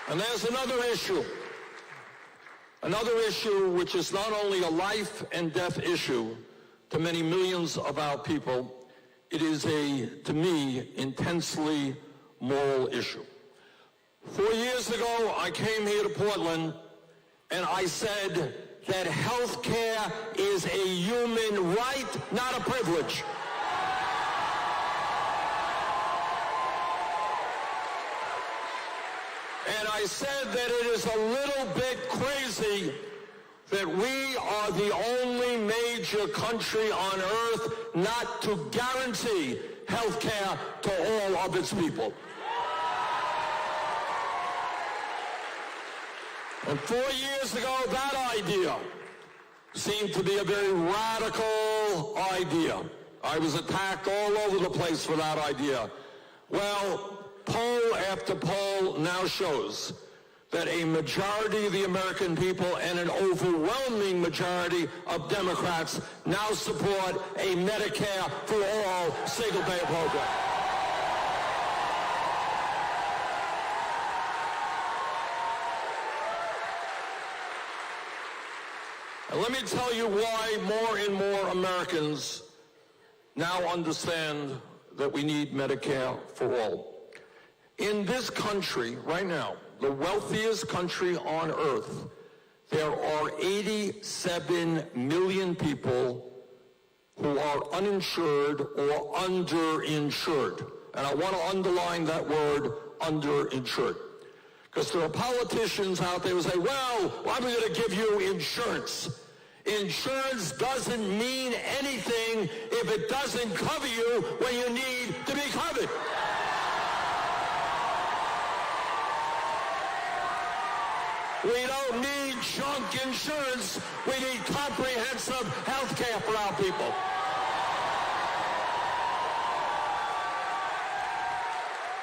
And there's another issue which is not only a life and death issue to many millions of our people, it is to me, intensely moral issue. 4 years ago, I came here to Portland and I said that health care is a human right, not a privilege. And I said that it is a little bit crazy that we are the only major country on earth not to guarantee health care to all of its people. And 4 years ago, that idea seemed to be a very radical idea. I was attacked all over the place for that idea. Well, poll after poll now shows that a majority of the American people and an overwhelming majority of Democrats now support a Medicare for all single-payer program. And let me tell you why more and more Americans now understand that we need Medicare for all. In this country, right now, the wealthiest country on earth, there are 87 million people who are uninsured or underinsured. And I want to underline that word, underinsured. Because there are politicians out there who say, well, I'm going to give you insurance. Insurance doesn't mean anything if it doesn't cover you when you need to be covered. We don't need junk insurance. We need comprehensive health care for our people.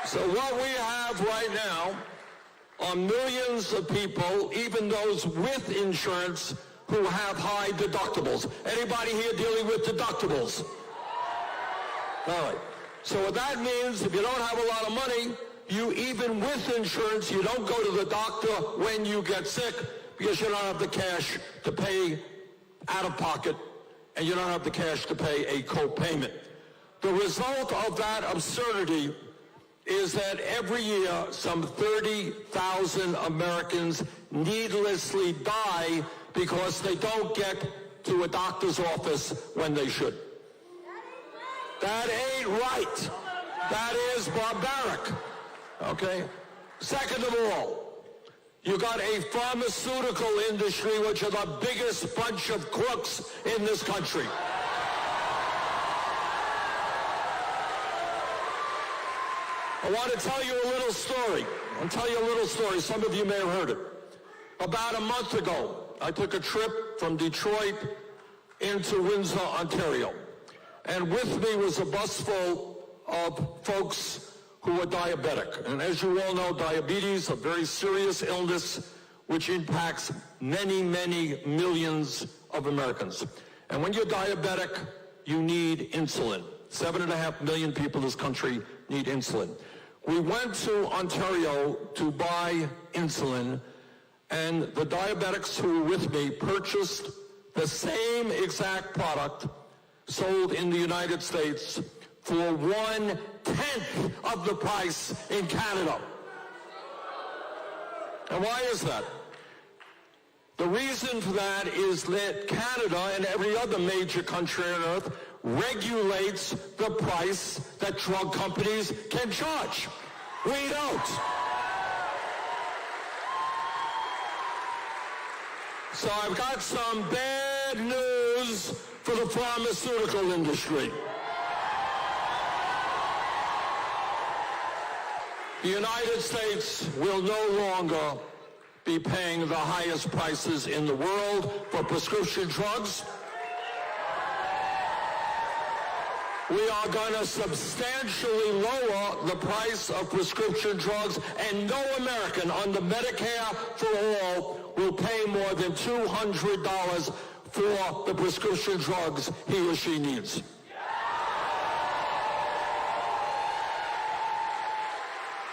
So what we have right now are millions of people, even those with insurance, who have high deductibles. Anybody here dealing with deductibles? All right. So what that means, if you don't have a lot of money, you, even with insurance, you don't go to the doctor when you get sick because you don't have the cash to pay out of pocket, and you don't have the cash to pay a co-payment. The result of that absurdity is that every year some 30,000 Americans needlessly die because they don't get to a doctor's office when they should. That ain't right. That is barbaric. Okay? Second of all, you got a pharmaceutical industry which are the biggest bunch of crooks in this country. I want to tell you a little story. Some of you may have heard it. About a month ago, I took a trip from Detroit into Windsor, Ontario. And with me was a bus full of folks who are diabetic. And as you all know, diabetes, a very serious illness which impacts many, many millions of Americans. And when you're diabetic, you need insulin. 7.5 million people in this country need insulin. We went to Ontario to buy insulin, and the diabetics who were with me purchased the same exact product sold in the United States for 1/10 of the price in Canada. And why is that? The reason for that is that Canada and every other major country on earth regulates the price that drug companies can charge. We don't. So I've got some bad news for the pharmaceutical industry. The United States will no longer be paying the highest prices in the world for prescription drugs. We are going to substantially lower the price of prescription drugs, and no American under Medicare for all will pay more than $200 for the prescription drugs he or she needs.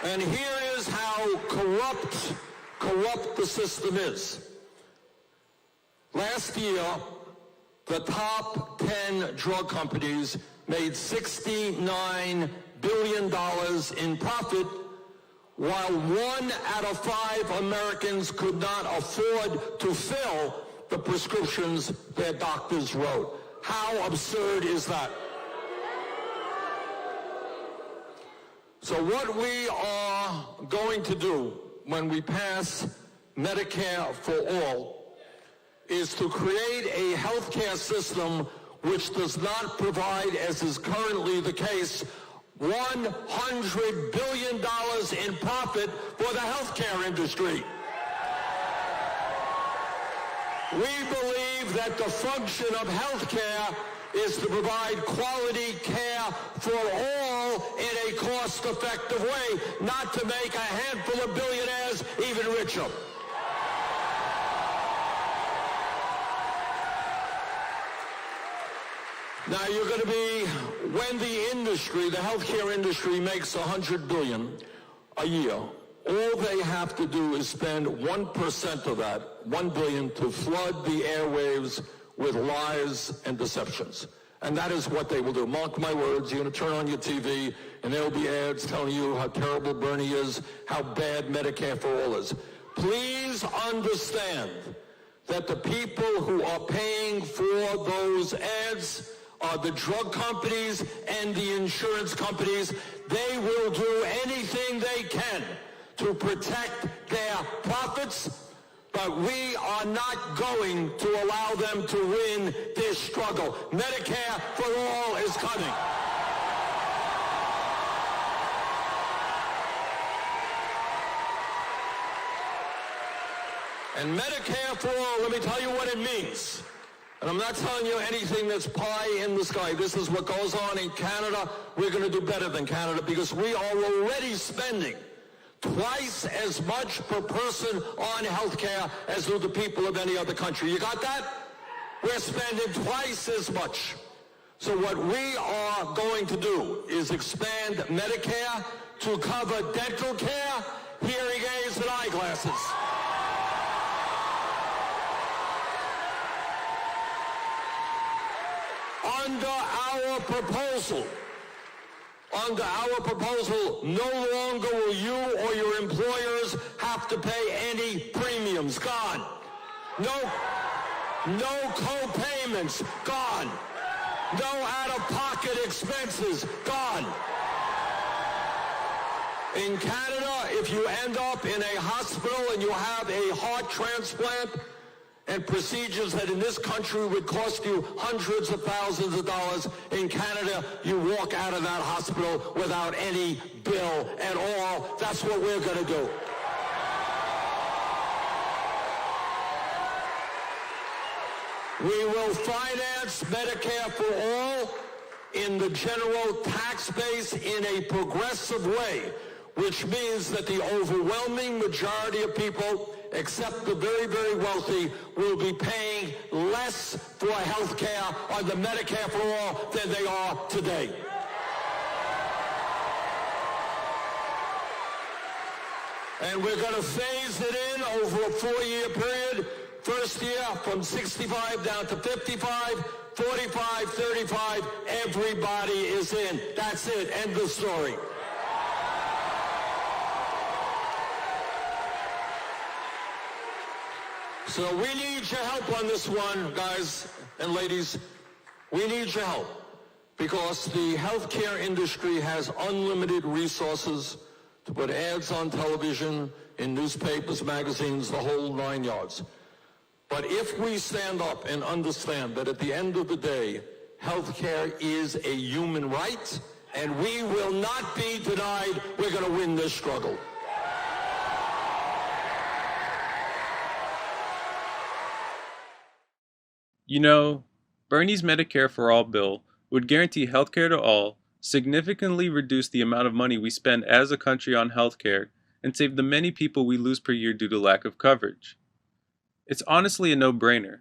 And here Here's how corrupt the system is. Last year, the top 10 drug companies made $69 billion in profit, while 1 out of 5 Americans could not afford to fill the prescriptions their doctors wrote. How absurd is that? So what we are going to do when we pass Medicare for all is to create a healthcare system which does not provide, as is currently the case, $100 billion in profit for the healthcare industry. We believe that the function of healthcare is to provide quality care for all in a cost-effective way, not to make a handful of billionaires even richer. Now you're going to be, when the industry, the healthcare industry, makes $100 billion a year, all they have to do is spend 1% of that, $1 billion, to flood the airwaves with lies and deceptions. And that is what they will do. Mark my words, you're going to turn on your TV and there will be ads telling you how terrible Bernie is, how bad Medicare for all is. Please understand that the people who are paying for those ads are the drug companies and the insurance companies. They will do anything they can to protect their profits, but we are not going to allow them to win this struggle. Medicare for all is coming. And Medicare for all, let me tell you what it means. And I'm not telling you anything that's pie in the sky. This is what goes on in Canada. We're going to do better than Canada because we are already spending twice as much per person on health care as do the people of any other country. You got that? We're spending twice as much. So what we are going to do is expand Medicare to cover dental care, hearing aids, and eyeglasses. Under our proposal, no longer will you or your employers have to pay any premiums. Gone. No co-payments. Gone. No out-of-pocket expenses. Gone. In Canada, if you end up in a hospital and you have a heart transplant, and procedures that in this country would cost you hundreds of thousands of dollars, in Canada, you walk out of that hospital without any bill at all. That's what we're going to do. We will finance Medicare for all in the general tax base in a progressive way, which means that the overwhelming majority of people, except the very, very wealthy, will be paying less for health care under Medicare for all than they are today. And we're going to phase it in over a 4-year period. First year from 65 down to 55, 45, 35, everybody is in. That's it. End of story. So we need your help on this one, guys and ladies. We need your help because the healthcare industry has unlimited resources to put ads on television, in newspapers, magazines, the whole 9 yards. But if we stand up and understand that at the end of the day, healthcare is a human right and we will not be denied, we're going to win this struggle. You know, Bernie's Medicare for All bill would guarantee healthcare to all, significantly reduce the amount of money we spend as a country on healthcare, and save the many people we lose per year due to lack of coverage. It's honestly a no-brainer.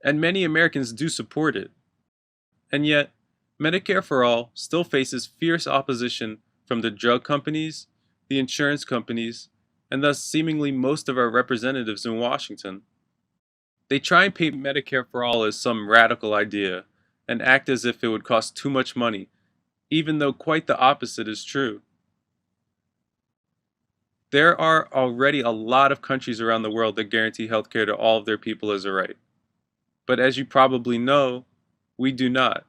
And many Americans do support it. And yet, Medicare for All still faces fierce opposition from the drug companies, the insurance companies, and thus seemingly most of our representatives in Washington. They try and paint Medicare for all as some radical idea and act as if it would cost too much money, even though quite the opposite is true. There are already a lot of countries around the world that guarantee healthcare to all of their people as a right. But as you probably know, we do not.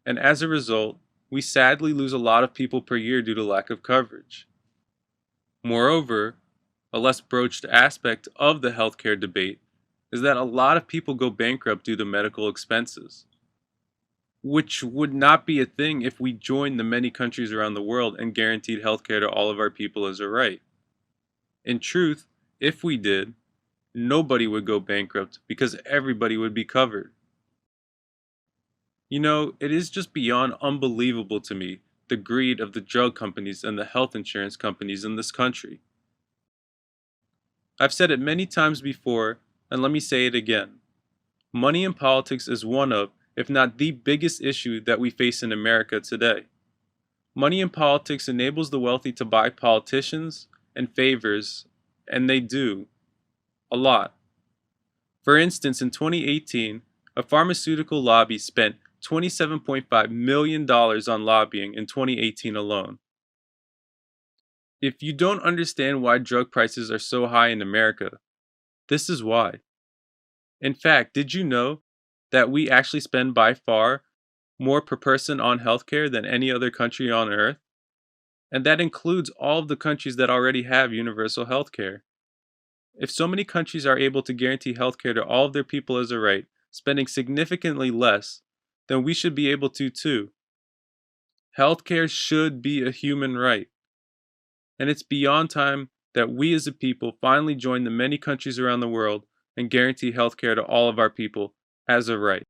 And as a result, we sadly lose a lot of people per year due to lack of coverage. Moreover, a less broached aspect of the healthcare debate is that a lot of people go bankrupt due to medical expenses, which would not be a thing if we joined the many countries around the world and guaranteed healthcare to all of our people as a right. In truth, if we did, nobody would go bankrupt because everybody would be covered. You know, it is just beyond unbelievable to me, the greed of the drug companies and the health insurance companies in this country. I've said it many times before, and let me say it again. Money in politics is one of, if not the biggest issue that we face in America today. Money in politics enables the wealthy to buy politicians and favors, and they do, a lot. For instance, in 2018, a pharmaceutical lobby spent $27.5 million on lobbying in 2018 alone. If you don't understand why drug prices are so high in America, this is why. In fact, did you know that we actually spend by far more per person on healthcare than any other country on earth? And that includes all of the countries that already have universal healthcare. If so many countries are able to guarantee healthcare to all of their people as a right, spending significantly less, then we should be able to too. Healthcare should be a human right. And it's beyond time that we as a people finally join the many countries around the world and guarantee healthcare to all of our people as a right.